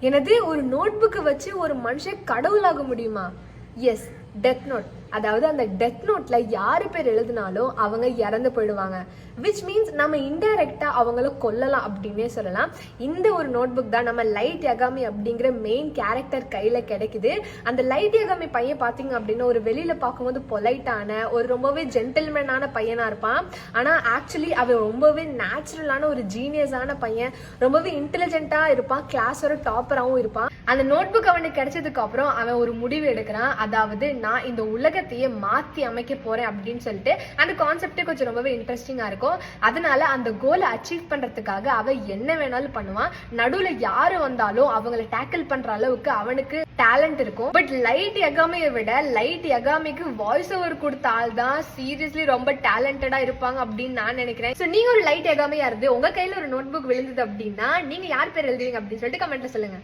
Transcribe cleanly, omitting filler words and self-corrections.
எனது ஒரு நோட் புக்கை வச்சு ஒரு மனுஷன் கடவுளாக முடியுமா? Yes, Death Note. அதாவது அந்த டெத் நோட்ல யாரு பேர் எழுதினாலும் அவங்க இறந்து போயிடுவாங்க. விச் மீன்ஸ் நம்ம இன்டைரக்டா அவங்கள கொல்லலாம் அப்படின்னே சொல்லலாம். இந்த ஒரு நோட் புக் தான் நம்ம லைட் யகாமி அப்படிங்கிற மெயின் கேரக்டர் கையில கிடைக்குது. அந்த லைட் யகாமி பையன் பாத்தீங்க அப்படின்னா ஒரு வெளியில பார்க்கும்போது பொலைட்டான ஒரு ரொம்பவே ஜென்டில்மேனான பையனா இருப்பான். ஆனா ஆக்சுவலி அவன் ரொம்பவே நேச்சுரலான ஒரு ஜீனியஸான பையன், ரொம்பவே இன்டெலிஜென்ட்டா இருப்பான், கிளாஸோட டாப்பராகவும் இருப்பான். அந்த நோட் புக் அவனுக்கு கிடைச்சதுக்கு அப்புறம் அவன் ஒரு முடிவு எடுக்கிறான். அதாவது நான் இந்த உலகத்தையே மாத்தி அமைக்க போறேன் அப்படின்னு சொல்லிட்டு அந்த கான்செப்டே கொஞ்சம் ரொம்பவே இன்ட்ரெஸ்டிங்கா இருக்கும். அதனால அந்த கோலை அச்சீவ் பண்றதுக்காக அவன் என்ன வேணாலும் பண்ணுவான். நடுவுல யாரு வந்தாலும் அவங்களை டேக்கிள் பண்ற அளவுக்கு அவனுக்கு டேலண்ட் இருக்கும். பட் லைட் யகாமியை விட லைட் யகாமிக்கு வாய்ஸ் ஓவர் கொடுத்த ஆள் தான் சீரியஸ்லி ரொம்ப டேலண்டடா இருப்பாங்க அப்படின்னு நான் நினைக்கிறேன். சோ நீங்க ஒரு லைட் யகாமியா இருந்து உங்க கையில ஒரு நோட் புக் விழுந்தது அப்படின்னா நீங்க யார் பேர் எழுதுவீங்க அப்படின்னு சொல்லிட்டு கமெண்ட்ல சொல்லுங்க.